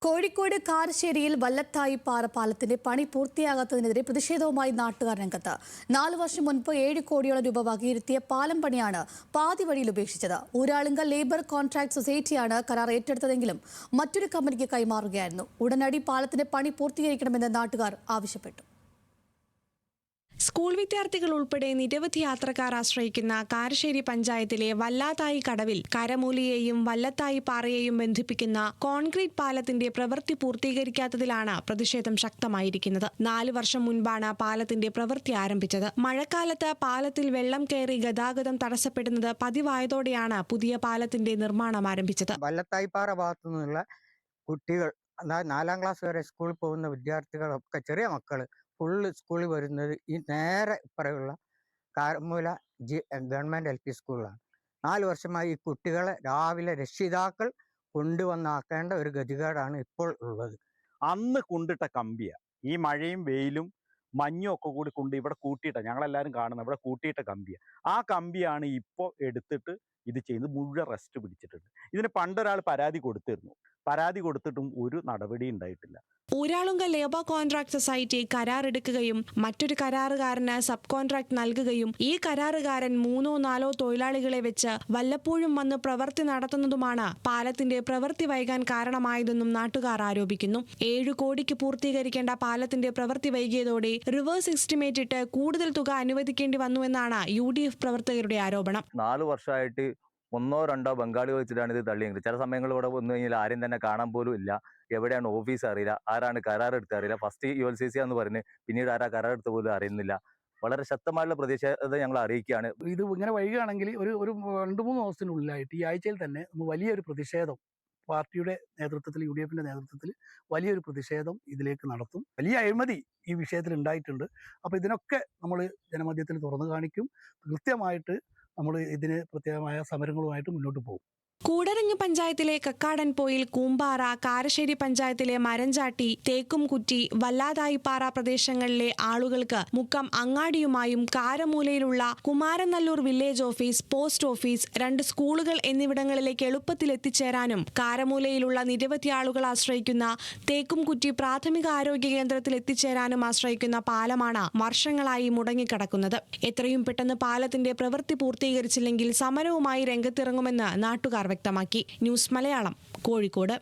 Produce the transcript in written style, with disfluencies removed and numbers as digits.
കോഴിക്കോട് കാരശ്ശേരിയിൽ വല്ലത്തായി പാറ പാലത്തിന്റെ പണി പൂർത്തിയാകാത്തതിനെതിരെ പ്രതിഷേധവുമായി നാട്ടുകാർ രംഗത്ത്. 4 വർഷം മുൻപ് 7 കോടിയോളം രൂപ വകയിരുത്തിയ പാലം പണിയാണ് പാതി വഴിയിൽ ഉപേക്ഷിച്ചത്. ഊരാളുങ്കൽ ലേബർ കോൺട്രാക്ട് സൊസൈറ്റിയാണ് കരാർ ഏറ്റെടുത്തതെങ്കിലും മറ്റൊരു കമ്പനിക്ക് കൈമാറുകയായിരുന്നു. ഉടനടി പാലത്തിന്റെ പണി പൂർത്തീകരിക്കണമെന്ന് നാട്ടുകാർ ആവശ്യപ്പെട്ടു. സ്കൂൾ വിദ്യാർത്ഥികൾ ഉൾപ്പെടെ നിരവധി യാത്രക്കാർ ആശ്രയിക്കുന്ന കാരശ്ശേരി പഞ്ചായത്തിലെ വല്ലാതായി കടവിൽ കരമൂലിയെയും വല്ലത്തായി പാറയെയും ബന്ധിപ്പിക്കുന്ന കോൺക്രീറ്റ് പാലത്തിന്റെ പ്രവൃത്തി പൂർത്തീകരിക്കാത്തതിലാണ് പ്രതിഷേധം ശക്തമായിരിക്കുന്നത്. 4 വർഷം മുൻപാണ് പാലത്തിന്റെ പ്രവൃത്തി ആരംഭിച്ചത്. മഴക്കാലത്ത് പാലത്തിൽ വെള്ളം കയറി ഗതാഗതം തടസ്സപ്പെടുന്നത് പതിവായതോടെയാണ് പുതിയ പാലത്തിന്റെ നിർമ്മാണം ആരംഭിച്ചത്. വല്ലത്തായി പാറ ഭാഗത്തു നിന്നുള്ള കുട്ടികൾ, 4ാം ക്ലാസ് വരെ സ്കൂളിൽ പോകുന്ന വിദ്യാർത്ഥികളൊക്കെ, ചെറിയ മക്കൾ ഫുള്ള് സ്കൂളിൽ വരുന്നത് ഈ നേരെ ഇപ്പറയുള്ള കാരമൂല ഗവൺമെൻറ് LP സ്കൂളിലാണ്. 4 വർഷമായി ഈ കുട്ടികളെ രാവിലെ രക്ഷിതാക്കൾ കൊണ്ടുവന്നാക്കേണ്ട ഒരു ഗതികേടാണ് ഇപ്പോൾ ഉള്ളത്. അന്ന് കൊണ്ടിട്ട കമ്പിയാണ് ഈ മഴയും വെയിലും മഞ്ഞും ഒക്കെ കൂടി കൊണ്ട് ഇവിടെ കൂട്ടിയിട്ട, ഞങ്ങളെല്ലാവരും കാണുന്ന ഇവിടെ കൂട്ടിയിട്ട കമ്പിയാണ്. ആ കമ്പിയാണ് ഇപ്പോൾ എടുത്തിട്ട് ഇത് ചെയ്യുന്നത്. മുഴുവൻ റെസ്റ്റ് പിടിച്ചിട്ടുണ്ട്. ഇതിന് പണ്ടൊരാൾ പരാതി കൊടുത്തിട്ടും ഒരു നടപടി ഉണ്ടായിട്ടില്ല. ഊരാളുങ്കൽ ലേബർ കോൺട്രാക്ട് സൊസൈറ്റി കരാർ എടുക്കുകയും മറ്റൊരു കരാറുകാരന് സബ് കോൺട്രാക്ട് നൽകുകയും ഈ കരാറുകാരൻ 3-4 തൊഴിലാളികളെ വെച്ച് വല്ലപ്പോഴും വന്ന് പ്രവൃത്തി നടത്തുന്നതുമാണ് പാലത്തിന്റെ പ്രവൃത്തി വൈകാൻ കാരണമായതെന്നും നാട്ടുകാർ ആരോപിക്കുന്നു. 7 കോടിക്ക് പൂർത്തീകരിക്കേണ്ട പാലത്തിന്റെ പ്രവൃത്തി വൈകിയതോടെ റിവേഴ്സ് എസ്റ്റിമേറ്റ് ഇട്ട് കൂടുതൽ തുക അനുവദിക്കേണ്ടി വന്നുവെന്നാണ് UDF പ്രവർത്തകരുടെ ആരോപണം. 4 വർഷമായിട്ട് 1-2 ബംഗാളി വെച്ചിട്ടാണ് ഇത് തള്ളിയെങ്കിൽ ചില സമയങ്ങളിൽ ഇവിടെ വന്നു കഴിഞ്ഞാൽ ആരും തന്നെ കാണാൻ പോലും ഇല്ല. എവിടെയാണ് ഓഫീസ് അറിയില്ല, ആരാണ് കരാർ എടുത്ത് അറിയില്ല. ഫസ്റ്റ് ULCC എന്ന് പറഞ്ഞ് പിന്നീട് ആരാ കരാർ എടുത്ത പോലും അറിയുന്നില്ല. വളരെ ശക്തമായുള്ള പ്രതിഷേധം ഞങ്ങൾ അറിയിക്കുകയാണ്. ഇത് ഇങ്ങനെ വൈകുകയാണെങ്കിൽ ഒരു 2-3 ദിവസത്തിനുള്ളിലായിട്ട് ഈ ആഴ്ചയിൽ തന്നെ വലിയൊരു പ്രതിഷേധം പാർട്ടിയുടെ നേതൃത്വത്തിൽ, UDFന്റെ നേതൃത്വത്തിൽ വലിയൊരു പ്രതിഷേധം ഇതിലേക്ക് നടത്തും. വലിയ അഴിമതി ഈ വിഷയത്തിൽ ഉണ്ടായിട്ടുണ്ട്. അപ്പോൾ ഇതിനൊക്കെ നമ്മൾ ജനമധ്യത്തിൽ തുറന്നു കാണിക്കും. കൃത്യമായിട്ട് നമ്മൾ ഇതിന് പ്രത്യേകമായ സമരങ്ങളുമായിട്ട് മുന്നോട്ട് പോകും. കൂടരഞ്ഞി പഞ്ചായത്തിലെ കക്കാടൻപോയിൽ, കൂമ്പാറ, കാരശ്ശേരി പഞ്ചായത്തിലെ മരഞ്ചാട്ടി, തേക്കുംകുറ്റി, വല്ലാതായിപ്പാറ പ്രദേശങ്ങളിലെ ആളുകൾക്ക് മുക്കം അങ്ങാടിയുമായും കാരമൂലയിലുള്ള Kumaranallur village office, post office, 2 സ്കൂളുകൾ എന്നിവിടങ്ങളിലേക്ക് എളുപ്പത്തിൽ എത്തിച്ചേരാനും കാരമൂലയിലുള്ള നിരവധി ആളുകൾ ആശ്രയിക്കുന്ന തേക്കുംകുറ്റി പ്രാഥമിക ആരോഗ്യ കേന്ദ്രത്തിൽ എത്തിച്ചേരാനും ആശ്രയിക്കുന്ന പാലമാണ് വർഷങ്ങളായി മുടങ്ങിക്കിടക്കുന്നത്. എത്രയും പെട്ടെന്ന് പാലത്തിന്റെ പ്രവൃത്തി പൂർത്തീകരിച്ചില്ലെങ്കിൽ സമരവുമായി രംഗത്തിറങ്ങുമെന്ന് നാട്ടുകാർ വ്യക്തമാക്കി. ന്യൂസ് മലയാളം, കോഴിക്കോട്.